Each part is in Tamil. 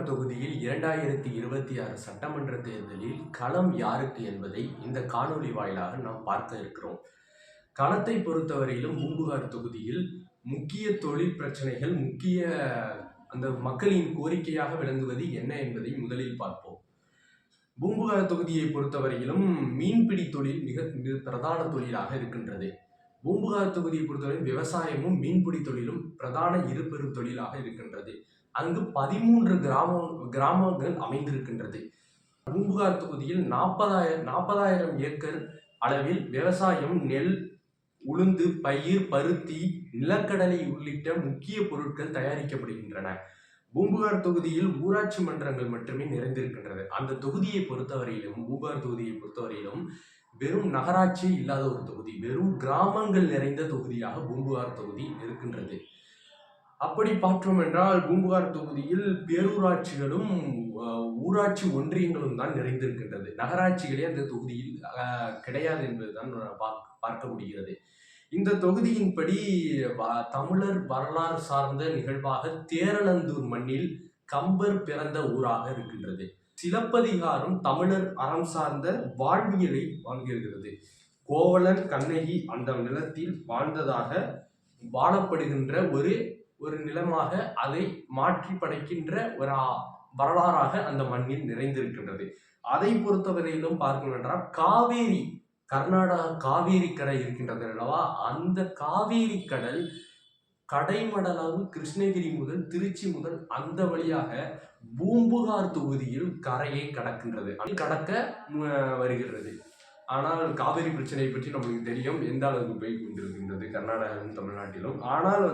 பூம்புகார் தொகுதியில் 2026 சட்டமன்ற தேர்தலில் களம் யாருக்கு என்பதை இந்த காணொளி வாயிலாக நாம் பார்க்க இருக்கிறோம். களத்தை பொறுத்தவரையிலும் பூம்புகார் தொகுதியில் முக்கிய தொழில் பிரச்சனைகள், அந்த மக்களின் கோரிக்கையாக விளங்குவது என்ன என்பதை முதலில் பார்ப்போம். பூம்புகார் தொகுதியை பொறுத்தவரையிலும் மீன்பிடி தொழில் மிக பிரதான தொழிலாக இருக்கின்றது. பூம்புகார் தொகுதியை பொறுத்தவரை விவசாயமும் மீன்பிடி தொழிலும் பிரதான இருபெரும் தொழிலாக இருக்கின்றது. அங்கு 13 கிராமங்கள் அமைந்திருக்கின்றது. பூம்புகார் தொகுதியில் 40,000 ஏக்கர் அளவில் விவசாயம், நெல், உளுந்து, பயிர், பருத்தி, நிலக்கடலை உள்ளிட்ட முக்கிய பொருட்கள் தயாரிக்கப்படுகின்றன. பூம்புகார் தொகுதியில் ஊராட்சி மன்றங்கள் மட்டுமே நிறைந்திருக்கின்றது. அந்த தொகுதியை பொறுத்தவரையிலும், பூம்புகார் தொகுதியை பொறுத்தவரையிலும் வெறும் நகராட்சி இல்லாத ஒரு தொகுதி, வெறும் கிராமங்கள் நிறைந்த தொகுதியாக பூம்புகார் தொகுதி இருக்கின்றது. அப்படி பார்த்தோம் என்றால் பூம்புகார் தொகுதியில் பேரூராட்சிகளும் ஊராட்சி ஒன்றியங்களும் தான் நிறைந்திருக்கின்றது. நகராட்சிகளே அந்த தொகுதியில் கிடையாது என்பதுதான் பார்க்க முடிகிறது. இந்த தொகுதியின்படி தமிழர் வரலாறு சார்ந்த நிகழ்வாக தேரழந்தூர் மண்ணில் கம்பர் பிறந்த ஊராக இருக்கின்றது. சிலப்பதிகாரம் தமிழர் அறம் சார்ந்த வாழ்வியலை வாழ்கிறது. கோவலன், கண்ணகி அந்த நிலத்தில் வாழ்ந்ததாக வாழப்படுகின்ற ஒரு நிலமாக அதை மாற்றி படைக்கின்ற ஒரு வரலாறாக அந்த மண்ணில் நிறைந்திருக்கின்றது. அதை பொறுத்தவரையிலும் பார்க்கணும் என்றால் காவேரி, கர்நாடகா காவேரி கடல் இருக்கின்றது அல்லவா, அந்த காவேரி கடல் கடைமடலாக கிருஷ்ணகிரி முதல் திருச்சி முதல் அந்த வழியாக பூம்புகார் தொகுதியில் கரையை கடக்கின்றது, கடக்க வருகிறது. ஆனால் காவிரி பிரச்சனையை பற்றி நம்மளுக்கு தெரியும், எந்த அளவுக்கு போய் கொண்டிருக்கின்றது கர்நாடகாவிலும் தமிழ்நாட்டிலும். ஆனால்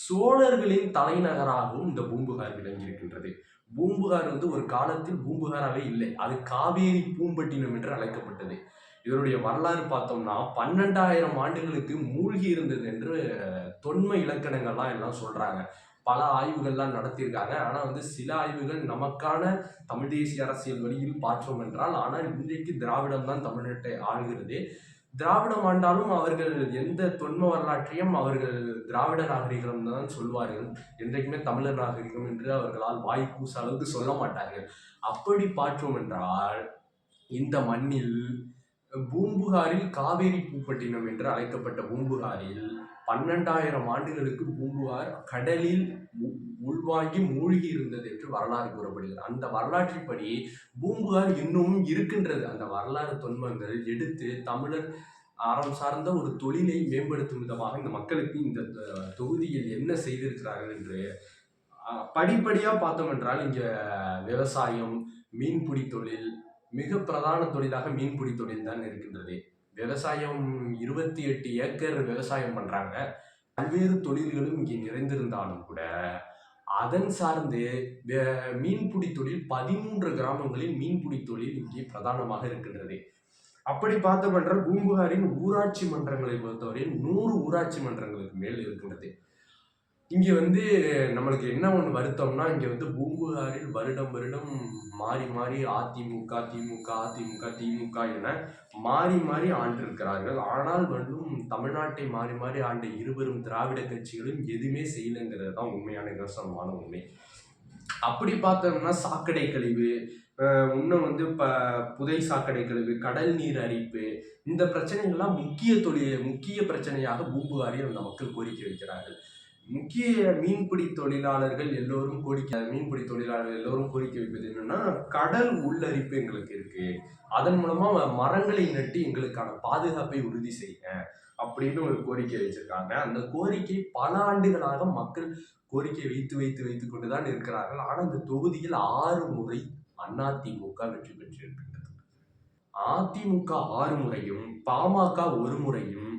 சோழர்களின் தலைநகராகவும் இந்த பூம்புகார் விளங்கியிருக்கின்றது. பூம்புகார் ஒரு காலத்தில் பூம்புகாராகவே இல்லை, அது காவேரி பூம்பட்டினம் என்று அழைக்கப்பட்டது. இதனுடைய வரலாறு பார்த்தோம்னா 12,000 ஆண்டுகளுக்கு மூழ்கி இருந்தது என்று தொன்ம இலக்கணங்கள்லாம் எல்லாம் சொல்றாங்க. பல ஆய்வுகள்லாம் நடத்தியிருக்காங்க. ஆனால் சில ஆய்வுகள் நமக்கான தமிழ் தேசிய அரசியல் வழியில் பார்த்தோம் என்றால், ஆனால் இன்றைக்கு திராவிடம் தான் தமிழ்நாட்டை ஆளுகிறது. திராவிடம் ஆண்டாலும் அவர்கள் எந்த தொன்ம வரலாற்றையும் அவர்கள் திராவிட நாகரிகம் தான் சொல்வார்கள். என்றைக்குமே தமிழர் நாகரிகம் என்று அவர்களால் வாய் கூச அளவுக்கு சொல்ல மாட்டார்கள். அப்படி பார்த்தோம் என்றால் இந்த மண்ணில் பூம்புகாரில் காவேரி பூம்பட்டினம் என்று அழைக்கப்பட்ட பூம்புகாரில் 12,000 ஆண்டுகளுக்கு பூம்புகார் கடலில் உள்வாங்கி மூழ்கி இருந்தது என்று வரலாறு கூறப்படுகிறது. அந்த வரலாற்றின்படி பூம்புகார் இன்னமும் இருக்கின்றது. அந்த வரலாறு தொன்மங்கள் எடுத்து தமிழர் அறம் சார்ந்த ஒரு தொழிலை மேம்படுத்தும் விதமாக இந்த மக்களுக்கு இந்த தொகுதியில் என்ன செய்திருக்கிறார்கள் என்று படிப்படியா பார்த்தோம் என்றால், இங்க விவசாயம், மீன்பிடி தொழில் மிக பிரதான தொழிலாக மீன்பிடி தொழில் தான் இருக்கின்றது. விவசாயம் 28 ஏக்கர் விவசாயம் பண்றாங்க. பல்வேறு தொழில்களும் இங்கே நிறைந்திருந்தாலும் கூட அதன் சார்ந்து மீன்பிடி தொழில் 13 கிராமங்களில் மீன்பிடி தொழில் இங்கே பிரதானமாக இருக்கின்றது. அப்படி பார்த்தோம் என்றால் பூம்புகாரின் ஊராட்சி மன்றங்களை பொறுத்தவரையில் 100 ஊராட்சி மன்றங்களுக்கு மேல் இருக்கின்றது. இங்கே நம்மளுக்கு என்ன ஒன்று வருத்தம்னா, இங்கே பூம்புகாரில் வருடம் மாறி மாறி அதிமுக, திமுக, அதிமுக, திமுக என மாறி மாறி ஆண்டிருக்கிறார்கள். ஆனால் தமிழ்நாட்டை மாறி மாறி ஆண்ட இருவரும் திராவிட கட்சிகளும் எதுவுமே செய்யலைங்கிறது தான் உண்மையான நிதர்சனமான உண்மை. அப்படி பார்த்தோம்னா சாக்கடை கழிவு, இன்னும் புதை சாக்கடை கழிவு, கடல் நீர் அரிப்பு, இந்த பிரச்சனைகள்லாம் முக்கிய பிரச்சனையாக பூம்புகாரில் அந்த மக்கள் கோரிக்கை வைக்கிறார்கள். முக்கிய மீன்பிடி தொழிலாளர்கள் எல்லோரும் கோரிக்கை வைப்பது என்னன்னா, கடல் உள்ளரிப்பு எங்களுக்கு இருக்கு, அதன் மூலமா மரங்களை நட்டு எங்களுக்கான பாதுகாப்பை உறுதி செய்ய அப்படின்னு ஒரு கோரிக்கை வச்சிருக்காங்க. அந்த கோரிக்கை பல ஆண்டுகளாக மக்கள் கோரிக்கை வைத்து கொண்டுதான் இருக்கிறார்கள். ஆனால் இந்த தொகுதியில் 6 முறை அதிமுக வெற்றி பெற்றிருக்கின்றது. அதிமுக 6 முறையும், பாமக 1 முறையும்,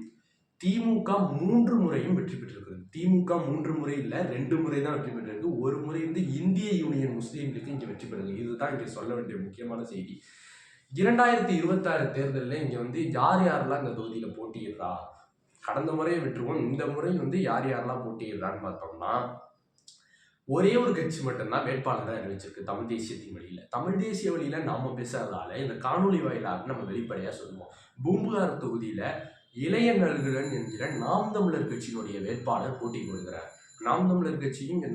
திமுக 3 முறையும் வெற்றி பெற்றிருக்கிறது. திமுக 3 முறை இல்ல, 2 முறை தான் வெற்றி பெற்றிருக்கு. 1 முறை இந்திய யூனியன் முஸ்லீம் லீக் இங்க வெற்றி பெறுது. இதுதான் இங்க சொல்ல வேண்டிய முக்கியமான செய்தி. 2026 தேர்தலில் இங்க யாரெல்லாம் இந்த தொகுதியில போட்டியிடுறா, கடந்த முறையை விட்டுருவோம், இந்த முறை யாரெல்லாம் போட்டியிடுறான்னு பார்த்தோம்னா, ஒரே ஒரு கட்சி மட்டும்தான் வேட்பாளரை அறிவிச்சிருக்கு தமிழ் தேசியத்தின் வழியில. தமிழ் தேசிய வழியில நாம பேசுறதால இந்த காணொலி வாயிலாக நம்ம வெளிப்படையா சொல்லுவோம். பூம்புகார் தொகுதியில இளைய நல்குடன் என்கிற நாம் தமிழர் கட்சியினுடைய வேட்பாளர் போட்டி கொடுக்கிறார். நாம் தமிழர் கட்சியும் இங்க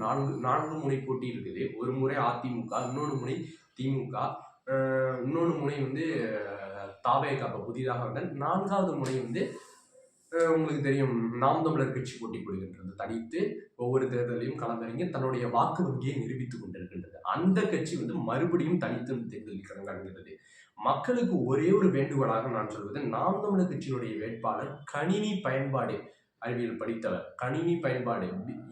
நான்கு முனை போட்டி இருக்குது. ஒரு முறை அதிமுக, இன்னொரு முனை திமுக, இன்னொரு முனை வந்து தாவேகா புதிதாக வந்த, நான்காவது முனை வந்து உங்களுக்கு தெரியும் நாம் தமிழர் கட்சி போட்டி போடுகின்றது. தனித்து ஒவ்வொரு தேர்தலையும் களமிறங்கி தன்னுடைய வாக்கு வங்கியை நிரூபித்துக் கொண்டிருக்கின்றது. அந்த கட்சி வந்து மறுபடியும் தனித்து தேர்தலில் களமிறங்குகிறது. மக்களுக்கு ஒரே ஒரு வேண்டுகோளாக நான் சொல்வது, நாம் தமிழர் கட்சியினுடைய வேட்பாளர் கணினி பயன்பாடு அறிவியல் படித்தவர், கணினி பயன்பாடு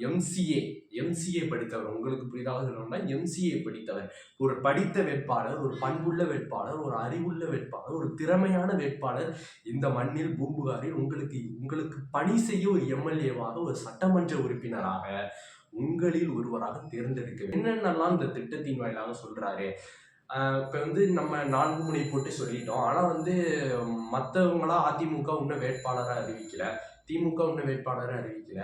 எம்சிஏ படித்தவர். உங்களுக்கு புரிதாக சொல்லணும்னா எம்சிஏ படித்தவர், ஒரு படித்த வேட்பாளர், ஒரு பண்புள்ள வேட்பாளர், ஒரு அறிவுள்ள வேட்பாளர், ஒரு திறமையான வேட்பாளர் இந்த மண்ணில் பூம்புகாரில் உங்களுக்கு பணி செய்ய ஒரு எம்எல்ஏவாக, ஒரு சட்டமன்ற உறுப்பினராக உங்களில் ஒருவராக தேர்ந்தெடுக்க என்னென்னலாம் இந்த திட்டத்தின் வாயிலாக சொல்றாரு. இப்போ வந்து நம்ம 4 முனை போட்டு சொல்லிட்டோம். ஆனால் வந்து மற்றவங்களாம் அதிமுக இன்னும் வேட்பாளராக அறிவிக்கல, திமுக இன்னும் வேட்பாளராக அறிவிக்கல,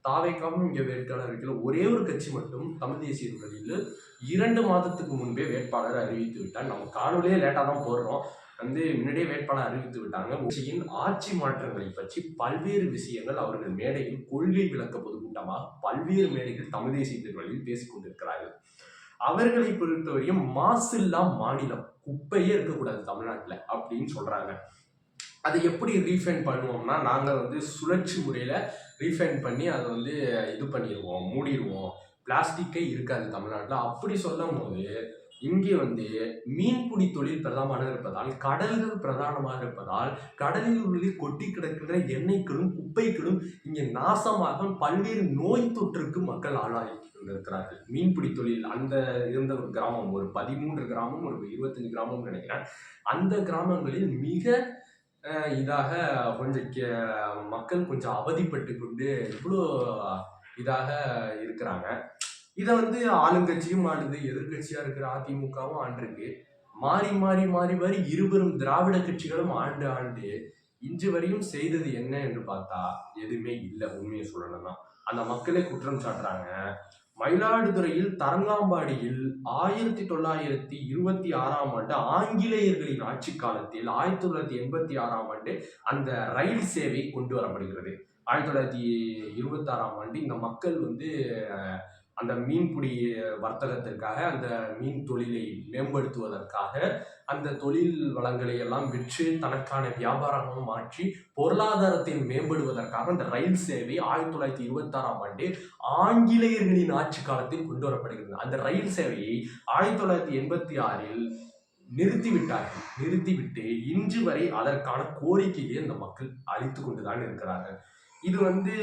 தாவேக்காவும் இங்கே வேட்பாளர் அறிவிக்கல. ஒரே ஒரு கட்சி மட்டும் தமிழ் தேசிய வழியில் 2 மாதத்துக்கு முன்பே வேட்பாளர் அறிவித்து விட்டார். நம்ம காணொலியே லேட்டாக தான் போடுறோம், வந்து முன்னாடியே வேட்பாளர் அறிவித்து விட்டாங்க. கட்சியின் ஆட்சி மாற்றங்களை பற்றி பல்வேறு விஷயங்கள் அவர்கள் மேடையில் கொள்கை விளக்க பொதுக்கூட்டமாக பல்வேறு மேடைகள் தமிழ் தேசிய வழியில் பேசிக் கொண்டிருக்கிறார்கள். அவர்களை பொறுத்தவரையும் மாசில்லா மாநிலம், குப்பையே இருக்கக்கூடாது தமிழ்நாட்டில் அப்படின்னு சொல்றாங்க. அதை எப்படி ரீஃபைன் பண்ணுவோம்னா, நாங்கள் வந்து சுழற்சி முறையில் ரீஃபைன் பண்ணி அதை வந்து இது பண்ணிடுவோம், மூடிடுவோம், பிளாஸ்டிக்கே இருக்காது தமிழ்நாட்டில் அப்படி சொல்லும் போது, இங்கே வந்து மீன்பிடி தொழில் பிரதானமாக இருப்பதால், கடல்கள் பிரதானமாக இருப்பதால், கடலில் உள்ள கொட்டி கிடக்கின்ற எண்ணெய்களும் குப்பைகளும் இங்கே நாசமாக பல்வேறு நோய் தொற்றுக்கு மக்கள் ஆளாகி இருக்கிறார்கள். மீன்பிடி தொழில் அந்த இருந்த ஒரு கிராமம், ஒரு 13 கிராமம், ஒரு 25 கிராமம் நினைக்கிறேன். அந்த கிராமங்களில் மிக இதாக கொஞ்சம் மக்கள் கொஞ்சம் அவதிப்பட்டு கொண்டு இவ்வளோ இதாக இருக்கிறாங்க. இதை வந்து ஆளுங்கட்சியும் ஆளுது, எதிர்கட்சியா இருக்கிற அதிமுகவும் ஆண்டிருக்கு. மாறி மாறி மாறி மாறி இருவரும் திராவிட கட்சிகளும் ஆண்டு இன்று வரையும் செய்தது என்ன என்று பார்த்தா எதுவுமே இல்லை. உண்மையை சொல்லணும்னா அந்த மக்களே குற்றம் சாட்டுறாங்க. மயிலாடுதுறையில் தரங்காம்பாடியில் 1926ஆம் ஆண்டு ஆங்கிலேயர்களின் ஆட்சி காலத்தில் 1986ஆம் ஆண்டு அந்த ரயில் சேவை கொண்டு வரப்படுகிறது. 1926ஆம் ஆண்டு இந்த மக்கள் வந்து அந்த மீன்பிடி வர்த்தகத்திற்காக, அந்த மீன் தொழிலை மேம்படுத்துவதற்காக, அந்த தொழில் வளங்களை எல்லாம் விற்று தனக்கான வியாபாரமாக மாற்றி பொருளாதாரத்தை மேம்படுவதற்காக அந்த ரயில் சேவை 1926ஆம் ஆண்டு ஆங்கிலேயர்களின் ஆட்சி காலத்தில் கொண்டு வரப்படுகிறது. அந்த ரயில் சேவையை 1986இல் நிறுத்திவிட்டு இன்று வரை அதற்கான கோரிக்கையை அந்த மக்கள் அளித்து கொண்டுதான் இருக்கிறார்கள். இது வந்து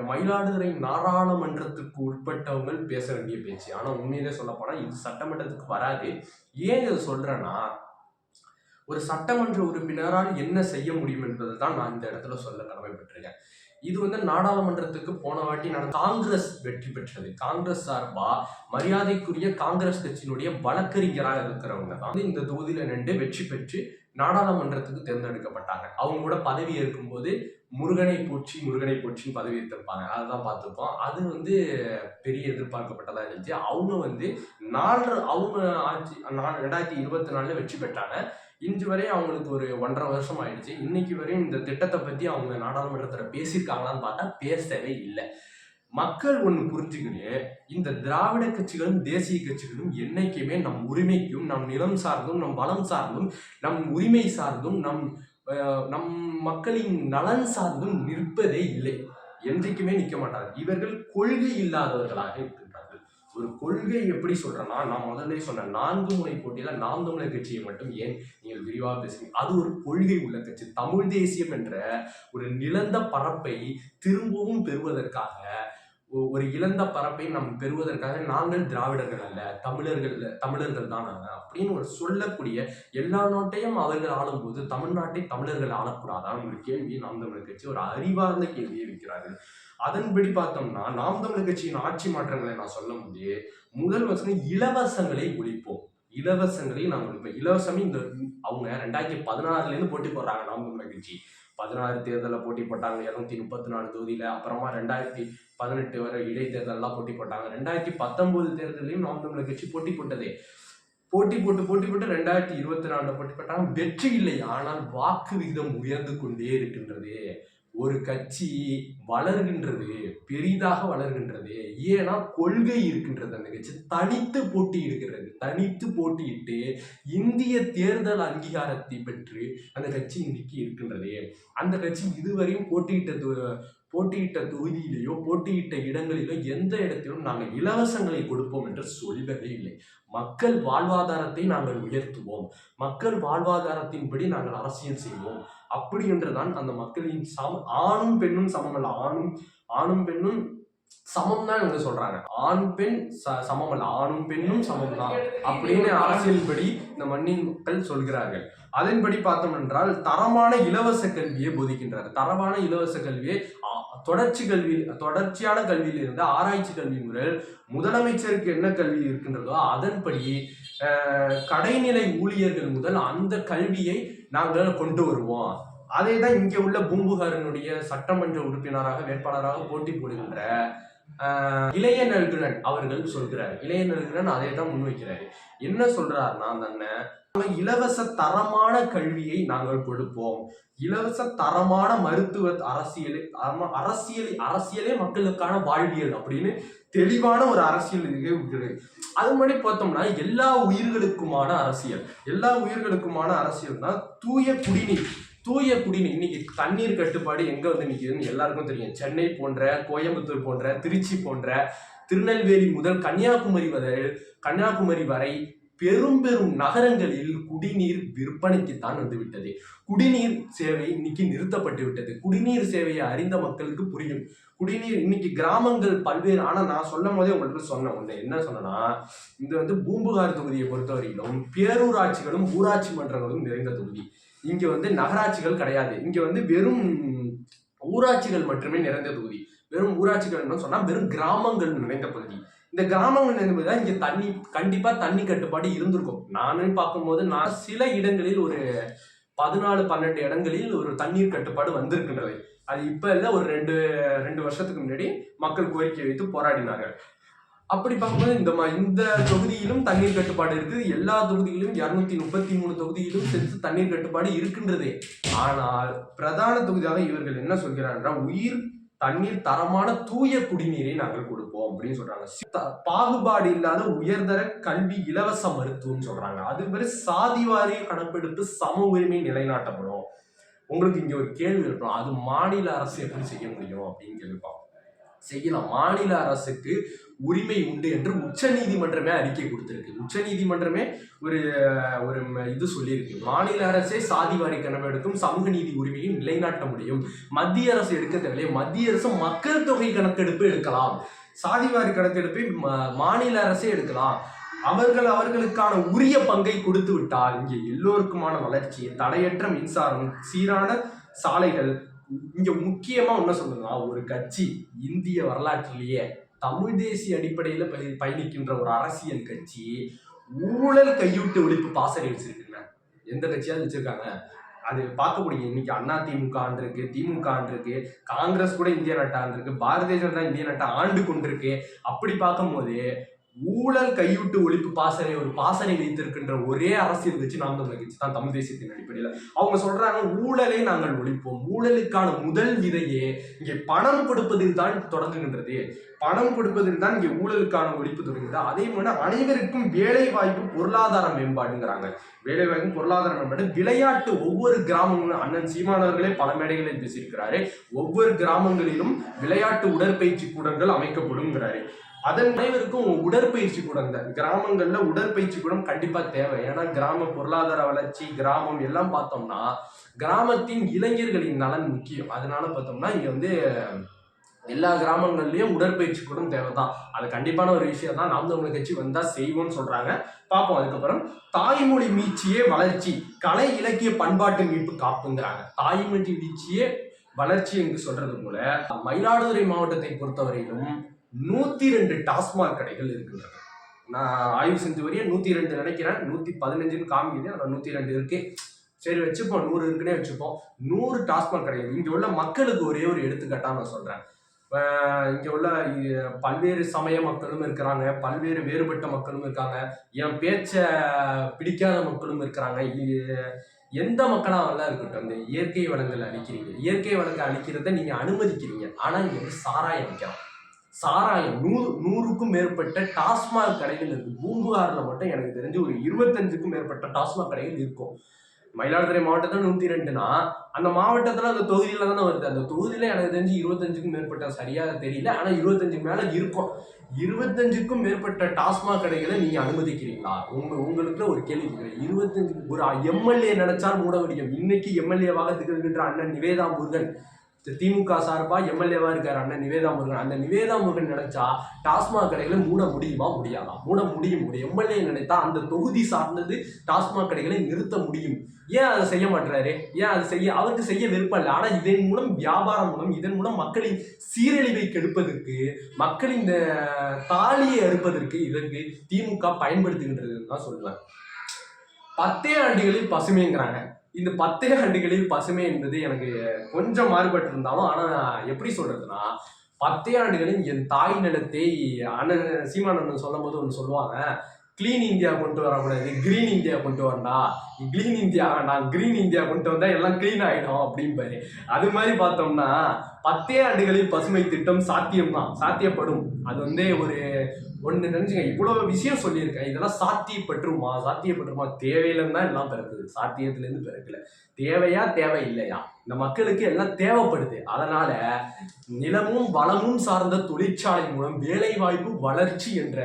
மயிலாடுதுறை நாடாளுமன்றத்துக்கு உட்பட்டவங்க பேச வேண்டிய பேச்சு. ஆனா உண்மையிலே சொல்ல போனா இது சட்டமன்றத்துக்கு வராது. ஏன் இதை சொல்றேன்னா, ஒரு சட்டமன்ற உறுப்பினரால் என்ன செய்ய முடியும் என்பதை தான் நான் இந்த இடத்துல சொல்ல கடமைப்பட்டிருக்கேன். இது வந்து நாடாளுமன்றத்துக்கு போன வாட்டி காங்கிரஸ் வெற்றி பெற்றது. காங்கிரஸ் சார்பா மரியாதைக்குரிய காங்கிரஸ் கட்சியினுடைய வழக்கறிஞராக இருக்கிறவங்க தான் இந்த தொகுதியில நின்று வெற்றி பெற்று நாடாளுமன்றத்துக்கு தேர்ந்தெடுக்கப்பட்டாங்க. அவங்க கூட பதவி ஏற்கும்போது முருகனை போற்றின்னு பதவி ஏற்றிருப்பாங்க. அதுதான் பார்த்துருப்போம். அது வந்து பெரிய எதிர்பார்க்கப்பட்டதாக இருந்துச்சு. அவங்க வந்து அவங்க ஆட்சி 2024 வெற்றி பெற்றாங்க. இன்று வரை அவங்களுக்கு ஒரு 1.5 வருஷம் ஆயிடுச்சு. இன்னைக்கு வரையும் இந்த திட்டத்தை பற்றி அவங்க நாடாளுமன்றத்தில் பேசியிருக்காங்களான்னு பார்த்தா பேசவே இல்லை. மக்கள் ஒன்று புரிஞ்சுக்கிட்டு, இந்த திராவிட கட்சிகளும் தேசிய கட்சிகளும் என்னைக்குமே நம் உரிமைக்கும், நம் நிலம் சார்ந்தும், நம் வளம் சார்ந்தும், நம் உரிமை சார்ந்தும், நம் மக்களின் நலன் சார்ந்தும் நிற்பதே இல்லை. என்றைக்குமே நிற்க மாட்டார்கள். இவர்கள் கொள்கை இல்லாதவர்களாக இருக்கின்றார்கள். ஒரு கொள்கை எப்படி சொல்றேன்னா, நான் முதல்ல சொன்ன 4 முனை போட்டியில நாம் தமிழர் கட்சியை மட்டும் ஏன் நீங்கள் விரிவாக பேசுறீங்க? அது ஒரு கொள்கை உள்ள கட்சி. தமிழ் தேசியம் என்ற ஒரு நிலந்த பரப்பை திரும்பவும் பெறுவதற்காக, ஒரு இழந்த பரப்பை நாம் பெறுவதற்காக, நாங்கள் திராவிடர்கள் அல்ல, தமிழர்கள் தான் அப்படின்னு ஒரு சொல்லக்கூடிய, எல்லா நாட்டையும் அவர்கள் ஆளும்போது தமிழ்நாட்டை தமிழர்கள் ஆளக்கூடாதான் ஒரு கேள்வியை நாம் தமிழர் கட்சி ஒரு அறிவார்ந்த கேள்வியை வைக்கிறார்கள். அதன்படி பார்த்தோம்னா, நாம் தமிழர் கட்சியின் ஆட்சி மாற்றங்களை நான் சொல்லும் போது, முதல் வருஷம் இலவசங்களை ஒழிப்போம். இலவசங்களை நாங்கள் ஒழிப்போம். இலவசமே இந்த அவங்க 2016 போட்டி போடுறாங்க. நாம் தமிழர் கட்சி 16 தேர்தலில் போட்டி போட்டாங்க, 234 தொகுதியில. அப்புறமா 2018 வரை இடைத்தேர்தலாம் போட்டி போட்டாங்க. 2019 தேர்தலையும் நாம் தமிழர் கட்சி போட்டி போட்டது. போட்டி போட்டு 2024 போட்டி போட்டாங்க. வெற்றி இல்லை, ஆனால் வாக்கு விகிதம் உயர்ந்து கொண்டே இருக்கின்றது. ஒரு கட்சி வளர்கின்றது, பெரிதாக வளர்கின்றது. ஏன்னா கொள்கை இருக்கின்றது. அந்த கட்சி தனித்து போட்டியிட்டு இந்திய தேர்தல் அங்கீகாரத்தை பெற்று அந்த கட்சி இன்னைக்கு இருக்கின்றது. அந்த கட்சி இதுவரையும் போட்டியிட்ட தொகுதியிலேயோ போட்டியிட்ட இடங்களிலோ எந்த இடத்திலும் நாங்கள் இலவசங்களை கொடுப்போம் என்று சொல்லவே இல்லை. மக்கள் வாழ்வாதாரத்தை நாங்கள் உயர்த்துவோம், மக்கள் வாழ்வாதாரத்தின்படி நாங்கள் அரசியல் செய்வோம் அப்படி என்றுதான் அந்த மக்களின் ஆணும் பெண்ணும் சமம் அல்ல, ஆணும் பெண்ணும் சமம் தான் இவங்க சொல்றாங்க. ஆண் பெண் சமம் அல்ல, ஆணும் பெண்ணும் சமம் தான் அப்படின்னு அரசியல் படி இந்த மண்ணின் மக்கள் சொல்கிறார்கள். அதன்படி பார்த்தோம் என்றால் தரமான இலவச கல்வியை போதிக்கின்றார். தரமான இலவச கல்வியை தொடர்ச்சியான கல்வியில் இருந்து ஆராய்ச்சி கல்வி முதல் முதலமைச்சருக்கு என்ன கல்வி இருக்கின்றதோ அதன்படி கடைநிலை ஊழியர்கள் முதல் அந்த கல்வியை நாங்கள் கொண்டு வருவோம். அதே தான் இங்கே உள்ள பூம்புகாரனுடைய சட்டமன்ற உறுப்பினராக வேட்பாளராக போட்டி போடுகின்ற இளைய நல்குடன் அவர்கள் சொல்கிறார். இளைய நல்குடன் அதை தான் முன்வைக்கிறாரு. என்ன சொல்றாருன்னா, நாங்கள் இலவச தரமான கல்வியை நாங்கள் கொடுப்போம், இலவச தரமான மருத்துவ அரசியலே மக்களுக்கான வாழ்வியல் அப்படின்னு தெளிவான ஒரு அரசியல் இருக்குது. அது மாதிரி பார்த்தோம்னா எல்லா உயிர்களுக்குமான அரசியல்னா தூய குடிநீர். இன்னைக்கு தண்ணீர் கட்டுப்பாடு எங்க வந்து நிற்குதுன்னு எல்லாருக்கும் தெரியும். சென்னை போன்ற, கோயம்புத்தூர் போன்ற, திருச்சி போன்ற, திருநெல்வேலி முதல் கன்னியாகுமரி வரை பெரும் நகரங்களில் குடிநீர் விற்பனைக்குத்தான் வந்துவிட்டது. குடிநீர் சேவை இன்னைக்கு நிறுத்தப்பட்டு விட்டது. குடிநீர் சேவையை அறிந்த மக்களுக்கு புரியும். குடிநீர் இன்னைக்கு கிராமங்கள் பல்வேறு, ஆனா நான் சொல்லும் போதே உங்களுக்கு சொன்னேன் ஒண்ணு, என்ன சொன்னா, இது வந்து பூம்புகார் தொகுதியை பொறுத்தவரையிலும் பேரூராட்சிகளும் ஊராட்சி மன்றங்களும் நிறைந்த தொகுதி. இங்க வந்து நகராட்சிகள் கிடையாது. இங்க வந்து வெறும் ஊராட்சிகள் மட்டுமே நிறைந்த தொகுதி. வெறும் ஊராட்சிகள் சொன்னா வெறும் கிராமங்கள் நிறைந்த பகுதி. இந்த கிராமங்கள் என்பதுதான் இங்க கண்டிப்பா தண்ணி கட்டுப்பாடு இருந்திருக்கும். நானும் பார்க்கும்போது நான் சில இடங்களில் ஒரு 14-12 இடங்களில் ஒரு தண்ணீர் கட்டுப்பாடு வந்திருக்கின்றது. அது இப்ப இல்ல, ஒரு ரெண்டு வருஷத்துக்கு முன்னாடி மக்கள் கோரிக்கை வைத்து போராடினாங்க. அப்படி பார்க்கும்போது இந்த தொகுதியிலும் தண்ணீர் கட்டுப்பாடு இருக்குது. எல்லா தொகுதிகளிலும் 233 தொகுதியிலும் சேர்த்து தண்ணீர் கட்டுப்பாடு இருக்கின்றது. ஆனால் பிரதான தொகுதியாக இவர்கள் என்ன சொல்கிறார்கள், தண்ணீர் தரமான தூய குடிநீரை நாங்கள் கொடுப்போம் அப்படின்னு சொல்றாங்க. பாகுபாடு இல்லாத உயர்தர கல்வி, இலவச மருத்துவம் சொல்றாங்க. அது மாதிரி சாதிவாரிய கணக்கெடுப்பு, சம உரிமை நிலைநாட்டப்படும். உங்களுக்கு இங்க ஒரு கேள்வி இருக்கும், அது மாநில அரசு எப்படி செய்ய முடியும் அப்படின்னு கேள்விப்போம். செய்யலாம். மாநில அரசுக்கு உரிமை உண்டு என்று உச்ச நீதிமன்றமே அறிக்கை கொடுத்திருக்கு. உச்ச நீதிமன்றமே ஒரு இது சொல்லியிருக்கு. மாநில அரசே சாதிவாரி கணக்கெடுக்கும் சமூக நீதி உரிமையும் நிலைநாட்ட முடியும். மத்திய அரசு எடுக்க தேவையில்லை. மத்திய அரசு மக்கள் தொகை கணக்கெடுப்பு எடுக்கலாம். சாதிவாரி கணக்கெடுப்பை மாநில அரசே எடுக்கலாம். அவர்களுக்கான உரிய பங்கை கொடுத்து விட்டால் இங்கே எல்லோருக்குமான வளர்ச்சி, தடையற்ற மின்சாரம், சீரான சாலைகள். இங்க முக்கியமா என்ன சொல்லுங்கன்னா, ஒரு கட்சி இந்திய வரலாற்றிலேயே தமிழ் தேசிய அடிப்படையில பயணிக்கின்ற ஒரு அரசியல் கட்சி ஊழல் கையூட்டு ஒழிப்பு பாசறை வச்சிருக்குங்க. எந்த கட்சியாவது வச்சிருக்காங்க? அது பார்க்கக்கூடிய இன்னைக்கு அதிமுக இருக்கு, திமுக இருக்கு, காங்கிரஸ் கூட இந்திய நாட்டா இருக்கு, பாரதிய ஜனதா இந்திய நாட்டை ஆண்டு கொண்டிருக்கு. அப்படி பார்க்கும்போது ஊழல் கையூட்டு ஒழிப்பு பாசறை வைத்திருக்கின்ற ஒரே அரசியல் கட்சி நாம் தமிழர் கட்சி தான், தமிழ் தேசியத்தின் அடிப்படையில். அவங்க சொல்றாங்க, ஊழலை நாங்கள் ஒழிப்போம். ஊழலுக்கான முதல் விதையே இங்கே பணம் கொடுப்பதில் தான் தொடங்குகின்றது. பணம் கொடுப்பதில் தான் இங்கே ஊழலுக்கான ஒழிப்பு தொடங்குது. அதே மாதிரி அனைவருக்கும் வேலை வாய்ப்பு, பொருளாதார மேம்பாடுங்கிறாங்க. வேலை வாய்ப்பு, பொருளாதார மேம்பாடு, விளையாட்டு. ஒவ்வொரு கிராமங்களும் அண்ணன் சீமானவர்களே பல மேடைகளில் பேசியிருக்கிறாரு. ஒவ்வொரு கிராமங்களிலும் விளையாட்டு உடற்பயிற்சி கூடங்கள் அமைக்கப்படும்ங்கிறாரு. அதன் அனைவருக்கும் உடற்பயிற்சி கூடம், இந்த கிராமங்கள்ல உடற்பயிற்சி கூடம் கண்டிப்பா தேவை. ஏன்னா கிராம பொருளாதார வளர்ச்சி, கிராமம் எல்லாம் பார்த்தோம்னா கிராமத்தின் இளைஞர்களின் நலன் முக்கியம். அதனால பார்த்தோம்னா இங்க வந்து எல்லா கிராமங்கள்லயும் உடற்பயிற்சி கூடம் தேவைதான். அது கண்டிப்பான ஒரு விஷயம் தான். நாம் தமிழர் கட்சி வந்தா செய்வோம்னு சொல்றாங்க, பார்ப்போம். அதுக்கப்புறம் தாய்மொழி மீட்சியே வளர்ச்சி, கலை இலக்கிய பண்பாட்டு மீட்பு காப்புங்கிறாங்க. தாய்மொழி மீட்சியே வளர்ச்சி என்று சொல்றது போல மயிலாடுதுறை மாவட்டத்தை பொறுத்தவரையிலும் 102 டாஸ்மாக் கடைகள் இருக்கின்றன. நான் ஆய்வு செஞ்ச வரையும் 102 நினைக்கிறேன், 115 காமிக்குது, ஆனால் 102 இருக்கு. சரி வச்சுப்போம், 100 இருக்குன்னே வச்சுப்போம். 100 டாஸ்மாக் கடைகள். இங்க உள்ள மக்களுக்கு ஒரே ஒரு எடுத்துக்காட்டா நான் சொல்றேன். இங்க உள்ள பல்வேறு சமய மக்களும் இருக்கிறாங்க, பல்வேறு வேறுபட்ட மக்களும் இருக்காங்க, என் பேச்ச பிடிக்காத மக்களும் இருக்கிறாங்க. எந்த மக்களாக இருக்கட்டும், அந்த இயற்கை வளங்களை அழிக்கிறீங்க. இயற்கை வளங்களை அழிக்கிறத நீங்க அனுமதிக்கிறீங்க. ஆனா இங்க வந்து சாராயம் விற்கிறோம். சாராயம் 100க்கும் மேற்பட்ட டாஸ்மாக் கடைகள் இருக்கு. பூம்புகார்ல மட்டும் எனக்கு தெரிஞ்சு ஒரு 25க்கும் மேற்பட்ட டாஸ்மாக் கடைகள் இருக்கும். மயிலாடுதுறை மாவட்டத்தில் 102னா அந்த மாவட்டத்தில் அந்த தொகுதியில தானே வருது. அந்த தொகுதியில எனக்கு தெரிஞ்சு 25க்கும் மேற்பட்ட சரியா தெரியல. ஆனா 25க்கு மேல இருக்கும். 25க்கும் மேற்பட்ட டாஸ்மாக் கடைகளை நீங்க அனுமதிக்கிறீங்களா? உங்களுக்கு ஒரு கேள்வி கேட்கிறேன். 25 ஒரு எம்எல்ஏ நினைச்சால் மூட முடியும். இன்னைக்கு எம்எல்ஏவாக திகழ்கின்ற அண்ணன் நிவேதா முருகன் திமுக சார்பா எம்எல்ஏவா இருக்காரு அண்ணன் நிவேதா முருகன். அந்த நிவேதா முருகன் நினைச்சா டாஸ்மாக் கடைகளை மூட முடியுமா? முடியாதா? மூட முடியும். ஒரு எம்எல்ஏ நினைத்தா அந்த தொகுதி சார்ந்தது டாஸ்மாக் கடைகளை நிறுத்த முடியும். ஏன் அதை செய்ய மாட்டாரு? ஏன் அதை அவருக்கு செய்ய விருப்பம் இல்லை. ஆனா இதன் மூலம் வியாபாரம் மூலம் இதன் மூலம் மக்களின் சீரழிவை கெடுப்பதற்கு, மக்களின் இந்த தாலியை அறுப்பதற்கு இதற்கு திமுக பயன்படுத்துகின்றதுன்னு தான் சொல்லுவேன். 10 ஆண்டுகளில் பசுமைங்கிறாங்க. இந்த 10 ஆண்டுகளில் பசுமை என்பது எனக்கு கொஞ்சம் மாறுபட்டு இருந்தாலும், ஆனா எப்படி சொல்றதுன்னா, 10 ஆண்டுகளில் என் தாய் நிலத்தை அண்ணன் சீமானந்தன் சொல்லும் போது ஒன்று சொல்லுவாங்க, கிளீன் இந்தியா கொண்டு வரக்கூடாது, கிரீன் இந்தியா கொண்டு வரண்டா, கிளீன் இந்தியா வேண்டாம், கிரீன் இந்தியா கொண்டு வந்தா எல்லாம் கிளீன் ஆயிடும் அப்படிம்பாரு. அது மாதிரி பார்த்தோம்னா 10 ஆண்டுகளில் பசுமை திட்டம் சாத்தியம்தான், சாத்தியப்படும். அது வந்து ஒன்று நினைச்சுங்க, இவ்வளவு விஷயம் சொல்லியிருக்கேன், இதெல்லாம் சாத்தியப்பட்டுருமா? தேவையிலன்னு தான் எல்லாம் பிறக்குது, சாத்தியத்திலேருந்து பிறக்கல. தேவையா தேவை இல்லையா? இந்த மக்களுக்கு எல்லாம் தேவைப்படுது. அதனால நிலமும் வளமும் சார்ந்த தொழிற்சாலை மூலம் வேலை வாய்ப்பு வளர்ச்சி என்ற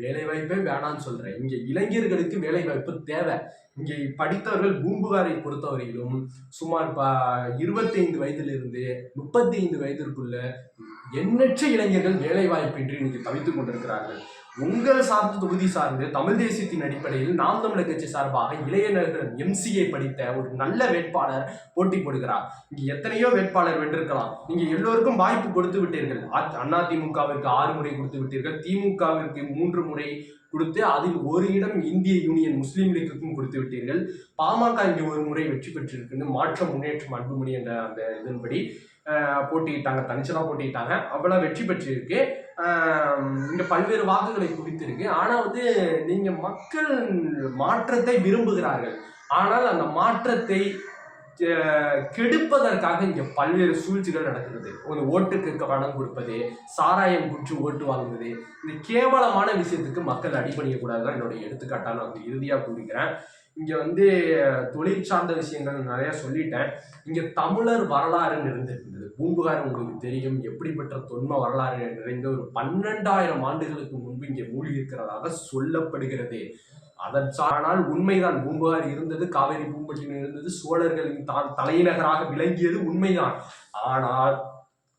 வேலை வாய்ப்பே வேணான்னு சொல்றேன். இங்க இளைஞர்களுக்கு வேலை வாய்ப்பு தேவை. இங்கே படித்தவர்கள் பூம்புகாரை பொறுத்தவரையிலும் சுமார் 25 வயதிலிருந்து 35 வயதிற்குள்ள எண்ணற்ற இளைஞர்கள் வேலை வாய்ப்பின்றி இன்னைக்கு தவித்துக் கொண்டிருக்கிறார்கள். உங்கள் சார்ந்த தொகுதி சார்ந்து தமிழ் தேசியத்தின் அடிப்படையில் நாம் தமிழர் கட்சி சார்பாக இளைஞர்கள் MCA படித்த ஒரு நல்ல வேட்பாளர் போட்டி போடுகிறார். இங்க எத்தனையோ வேட்பாளர் வென்றிருக்கலாம். நீங்க எல்லோருக்கும் வாய்ப்பு கொடுத்து விட்டீர்கள். அதிமுகவிற்கு 6 முறை கொடுத்து விட்டீர்கள், திமுகவிற்கு 3 முறை கொடுத்து அதில் ஒரு இடம் இந்திய யூனியன் முஸ்லீம் லீக்குக்கும் கொடுத்து விட்டீர்கள். பாமக இங்கே ஒரு முறை வெற்றி பெற்றிருக்குன்னு மாற்றம் முன்னேற்றம் அன்புமணி என்ற அந்த இதன்படி போட்டியிட்டாங்க, தனிச்சலாக போட்டியிட்டாங்க. அவ்வளவு வெற்றி பெற்றிருக்கு. இங்க பல்வேறு வாக்குகளை குவித்திருக்கு. ஆனா வந்து நீங்க மக்கள் மாற்றத்தை விரும்புகிறார்கள். ஆனால் அந்த மாற்றத்தை கெடுப்பதற்காக இங்க பல்வேறு சூழ்ச்சிகள் நடக்கிறது. ஒரு ஓட்டுக்கு பணம் கொடுப்பது, சாராயம் குற்று ஓட்டு வாங்குவது, இந்த கேவலமான விஷயத்துக்கு மக்கள் அடிபணியக்கூடாதுதான் என்னுடைய எடுத்துக்காட்டா நான் இறுதியா கூறுகிறேன். இங்க வந்து தொழில் சார்ந்த விஷயங்கள் நிறைய சொல்லிட்டேன். இங்க தமிழர் வரலாறு நிறைந்திருக்கின்றது. பூம்புகார் உங்களுக்கு தெரியும், எப்படிப்பட்ட தொன்ம வரலாறு நிறைந்த ஒரு 12,000 ஆண்டுகளுக்கு முன்பு இங்கே மூழ்கி இருக்கிறதாக சொல்லப்படுகிறது. ஆனால் உண்மைதான், பூம்புகார் இருந்தது, காவேரி பூம்பட்டினம் இருந்தது, சோழர்களின் தலைநகராக விளங்கியது உண்மைதான். ஆனால்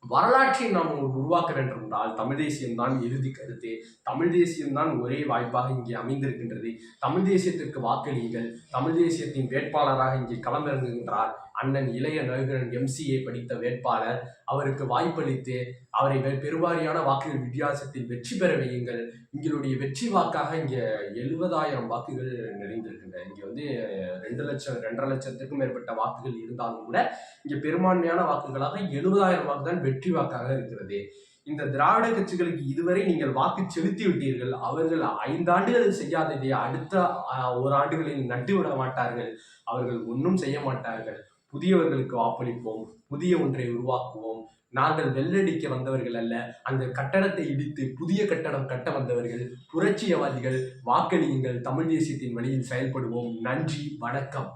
வரலாற்றை நாம் உருவாக்க வேண்டும் என்றால் தமிழ் தேசியம்தான் இறுதி கருத்து. தமிழ் தேசியம்தான் ஒரே வாய்ப்பாக இங்கே அமைந்திருக்கின்றது. தமிழ் தேசியத்திற்கு வாக்களியுங்கள். தமிழ் தேசியத்தின் வேட்பாளராக இங்கே களமிறங்குகின்றார் அண்ணன் இளைய நகுரன் MCA படித்த வேட்பாளர். அவருக்கு வாய்ப்பளித்து அவரை பெருவாரியான வாக்குகள் வித்தியாசத்தில் வெற்றி பெற வையுங்கள். எங்களுடைய வெற்றி வாக்காக இங்கே 70,000 வாக்குகள் நிறைந்திருக்கின்றன. இங்கே வந்து 2 லட்சம் 2.5 லட்சத்துக்கும் மேற்பட்ட வாக்குகள் இருந்தாலும் கூட இங்கே பெரும்பான்மையான வாக்குகளாக 70,000 வாக்கு தான் வெற்றி வாக்காக இருக்கிறது. இந்த திராவிட கட்சிகளுக்கு இதுவரை நீங்கள் வாக்கு செலுத்தி விட்டீர்கள். அவர்கள் 5 ஆண்டுகள் செய்யாததை அடுத்த 1 ஆண்டுகளில் நட்டு விட மாட்டார்கள். அவர்கள் ஒன்றும் செய்ய மாட்டார்கள். புதியவர்களுக்கு வாக்களிப்போம், புதிய ஒன்றை உருவாக்குவோம். நாங்கள் வெள்ளடிக்க வந்தவர்கள் அல்ல, அந்த கட்டடத்தை இடித்து புதிய கட்டடம் கட்ட வந்தவர்கள், புரட்சியவாதிகள். வாக்களியுங்கள், தமிழ் தேசியத்தின் வழியில் செயல்படுவோம். நன்றி, வணக்கம்.